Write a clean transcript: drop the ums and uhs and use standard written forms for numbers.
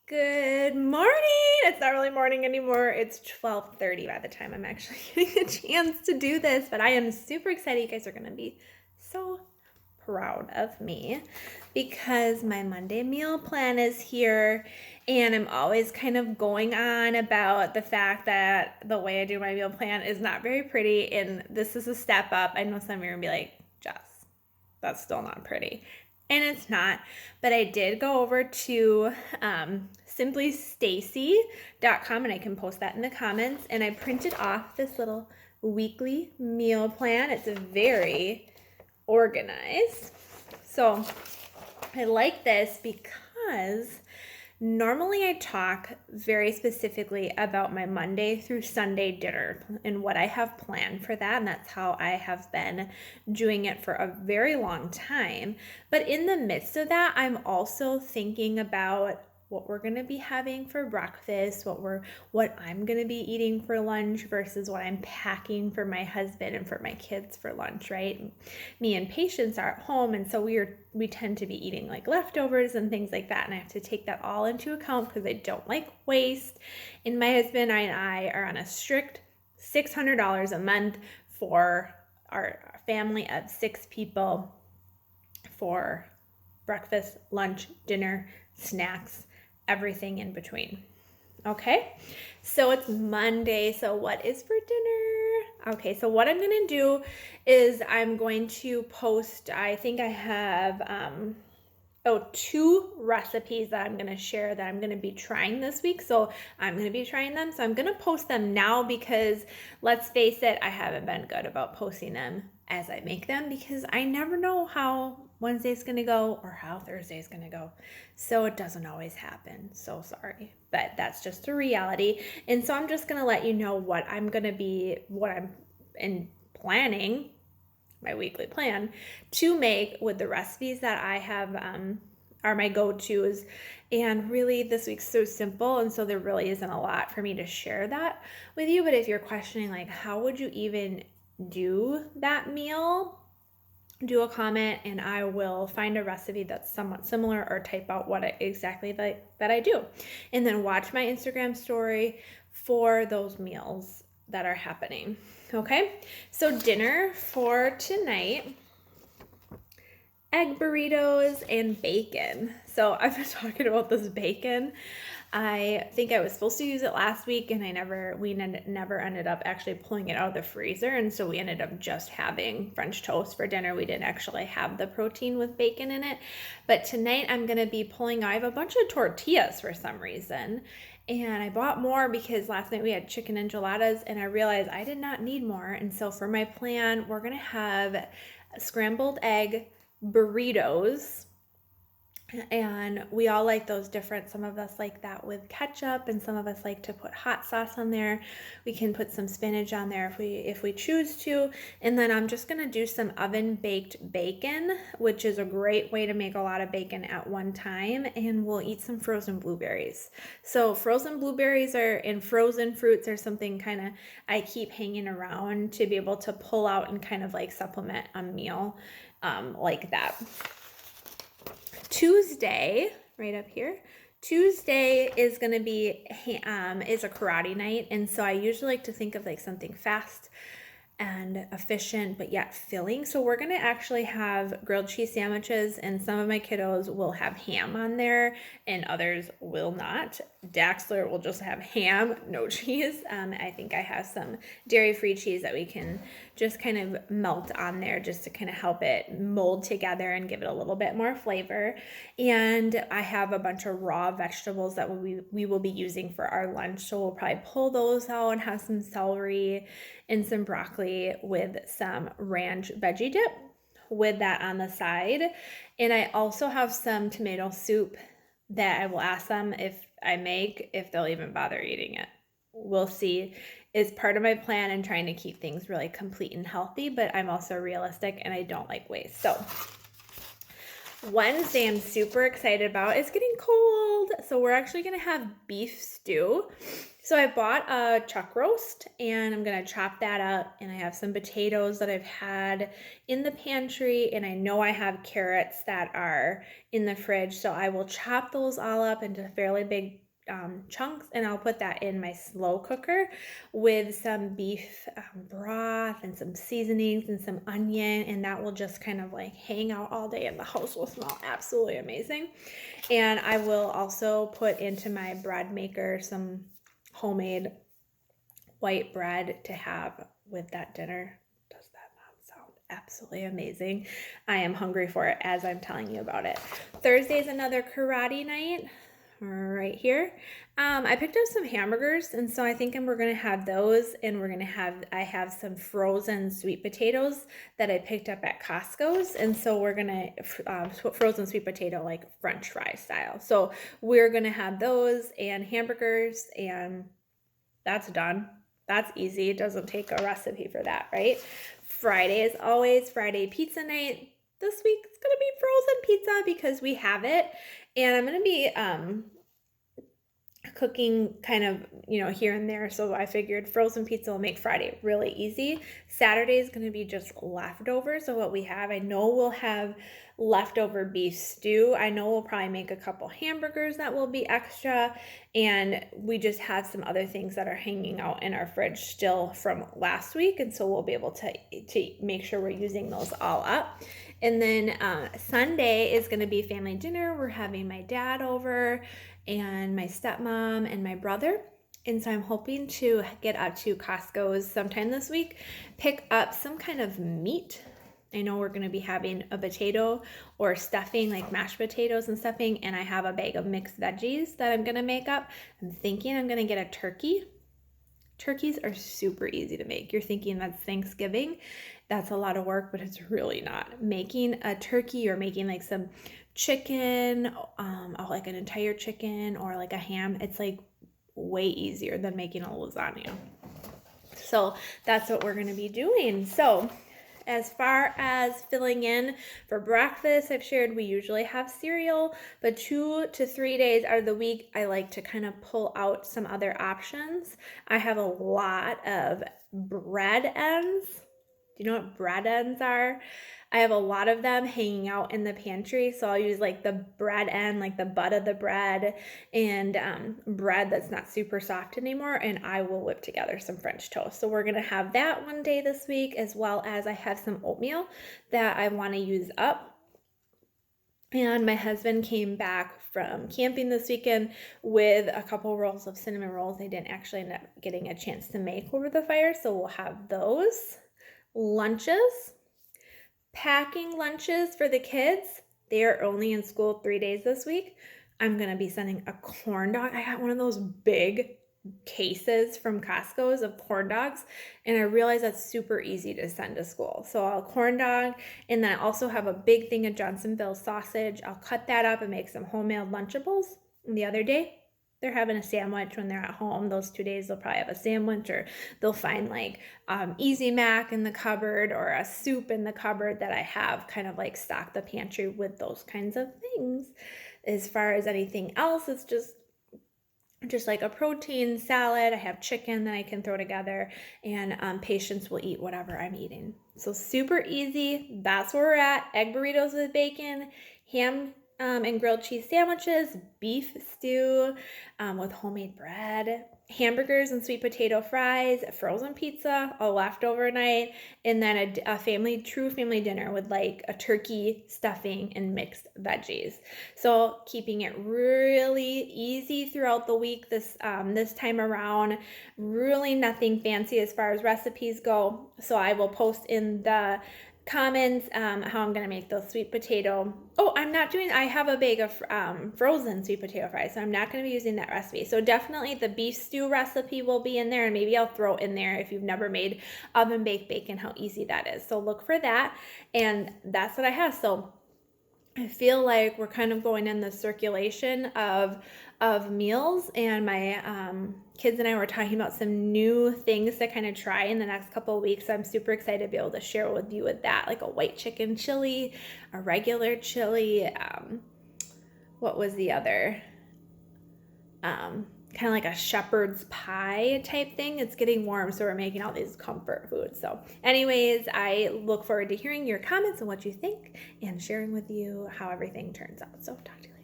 Good morning. It's not really morning anymore. It's 12:30 by the time I'm actually getting a chance to do this, but I am super excited. You guys are going to be so proud of me because my Monday meal plan is here, and I'm always kind of going on about the fact that the way I do my meal plan is not very pretty, and this is a step up. I know some of you are going to be like, Jess, that's still not pretty. And it's not, but I did go over to simplystacy.com, and I can post that in the comments, and I printed off this little weekly meal plan. It's very organized. So I like this because normally I talk very specifically about my Monday through Sunday dinner and what I have planned for that, and that's how I have been doing it for a very long time. But in the midst of that, I'm also thinking about what we're going to be having for breakfast, what I'm going to be eating for lunch versus what I'm packing for my husband and for my kids for lunch, right? Me and Patience are at home, and so we tend to be eating like leftovers and things like that, and I have to take that all into account because I don't like waste. And my husband and I are on a strict $600 a month for our family of 6 people for breakfast, lunch, dinner, snacks, everything in between. Okay, so it's Monday. So what is for dinner? Okay, so what I'm going to do is I'm going to post, I think I have 2 recipes that I'm going to share that I'm going to be trying this week. So I'm going to be trying them. So I'm going to post them now because let's face it, I haven't been good about posting them as I make them because I never know how Wednesday's going to go or how Thursday's going to go. So it doesn't always happen. So sorry, but that's just a reality. And so I'm just going to let you know what I'm planning, my weekly plan to make with the recipes that I have are my go-tos. And really this week's so simple, and so there really isn't a lot for me to share that with you. But if you're questioning like how would you even do that meal, do a comment and I will find a recipe that's somewhat similar or type out what exactly that I do, and then watch my Instagram story for those meals that are happening. Okay, so dinner for tonight, egg burritos and bacon. So I've been talking about this bacon. I think I was supposed to use it last week, and we never ended up actually pulling it out of the freezer, and so we ended up just having French toast for dinner. We didn't actually have the protein with bacon in it, but tonight I'm going to be I have a bunch of tortillas for some reason, and I bought more because last night we had chicken enchiladas, and I realized I did not need more, and so for my plan, we're going to have scrambled egg burritos. And we all like those different. Some of us like that with ketchup, and some of us like to put hot sauce on there. We can put some spinach on there if we choose to. And then I'm just going to do some oven baked bacon, which is a great way to make a lot of bacon at one time. And we'll eat some frozen blueberries. So frozen blueberries and frozen fruits are something kind of I keep hanging around to be able to pull out and kind of like supplement a meal like that. Tuesday, right up here, Tuesday is going to be is a karate night, and so I usually like to think of like something fast and efficient but yet filling. So we're going to actually have grilled cheese sandwiches, and some of my kiddos will have ham on there and others will not. Daxler will just have ham, no cheese. I think I have some dairy-free cheese that we can just kind of melt on there just to kind of help it mold together and give it a little bit more flavor. And I have a bunch of raw vegetables that we will be using for our lunch. So we'll probably pull those out and have some celery and some broccoli with some ranch veggie dip with that on the side. And I also have some tomato soup that I will ask them if they'll even bother eating it. We'll see. Is part of my plan and trying to keep things really complete and healthy, but I'm also realistic and I don't like waste. So Wednesday, I'm super excited about. It's getting cold, so we're actually gonna have beef stew. So I bought a chuck roast and I'm gonna chop that up, and I have some potatoes that I've had in the pantry, and I know I have carrots that are in the fridge, so I will chop those all up into fairly big chunks, and I'll put that in my slow cooker with some beef broth and some seasonings and some onion, and that will just kind of like hang out all day, and the house will smell absolutely amazing. And I will also put into my bread maker some homemade white bread to have with that dinner. Does that not sound absolutely amazing? I am hungry for it as I'm telling you about it. Thursday is another karate night right here. I picked up some hamburgers, and so I think we're gonna have those, and I have some frozen sweet potatoes that I picked up at Costco's, and so we're gonna frozen sweet potato like French fry style. So we're gonna have those and hamburgers, and that's done. That's easy. It doesn't take a recipe for that, right? Friday is always Friday pizza night. This week it's gonna be frozen pizza because we have it, and I'm gonna be cooking kind of, here and there. So I figured frozen pizza will make Friday really easy. Saturday is going to be just leftovers. So what we have, I know we'll have leftover beef stew. I know we'll probably make a couple hamburgers that will be extra. And we just have some other things that are hanging out in our fridge still from last week. And so we'll be able to make sure we're using those all up. And then Sunday is going to be family dinner. We're having my dad over and my stepmom and my brother. And so I'm hoping to get up to Costco's sometime this week, pick up some kind of meat. I know we're going to be having a potato or stuffing, like mashed potatoes and stuffing, and I have a bag of mixed veggies that I'm going to make up. I'm thinking I'm going to get a turkey. Turkeys are super easy to make. You're thinking that's Thanksgiving. That's a lot of work, but it's really not. Making a turkey or making like some chicken, like an entire chicken or like a ham, it's like way easier than making a lasagna. So that's what we're going to be doing. So as far as filling in for breakfast, I've shared we usually have cereal, but 2 to 3 days out of the week, I like to kind of pull out some other options. I have a lot of bread ends. Do you know what bread ends are? I have a lot of them hanging out in the pantry, so I'll use like the bread end, like the butt of the bread, and bread that's not super soft anymore, and I will whip together some French toast. So we're gonna have that one day this week, as well as I have some oatmeal that I wanna use up. And my husband came back from camping this weekend with a couple rolls of cinnamon rolls. I didn't actually end up getting a chance to make over the fire, so we'll have those. Lunches. Packing lunches for the kids. They are only in school 3 days this week. I'm going to be sending a corn dog. I got one of those big cases from Costco's of corn dogs, and I realized that's super easy to send to school. So I'll corn dog, and then I also have a big thing of Johnsonville sausage. I'll cut that up and make some homemade Lunchables. And the other day, they're having a sandwich when they're at home. Those 2 days, they'll probably have a sandwich, or they'll find like Easy Mac in the cupboard or a soup in the cupboard that I have kind of like stock the pantry with those kinds of things. As far as anything else, it's just like a protein salad. I have chicken that I can throw together, and patients will eat whatever I'm eating. So super easy. That's where we're at. Egg burritos with bacon, ham and grilled cheese sandwiches, beef stew with homemade bread, hamburgers and sweet potato fries, frozen pizza, a leftover night, and then a true family dinner with like a turkey, stuffing, and mixed veggies. So keeping it really easy throughout the week this time around. Really nothing fancy as far as recipes go. So I will post in the comments how I'm gonna make those sweet potato. I have a bag of frozen sweet potato fries, so I'm not gonna be using that recipe. So definitely the beef stew recipe will be in there, and maybe I'll throw in there, if you've never made oven baked bacon, how easy that is. So look for that, and that's what I have. So I feel like we're kind of going in the circulation of meals, and my kids and I were talking about some new things to kind of try in the next couple of weeks. So I'm super excited to be able to share with you with that, like a white chicken chili, a regular chili. What was the other? Kind of like a shepherd's pie type thing. It's getting warm, so we're making all these comfort foods. So anyways, I look forward to hearing your comments and what you think and sharing with you how everything turns out. So talk to you later.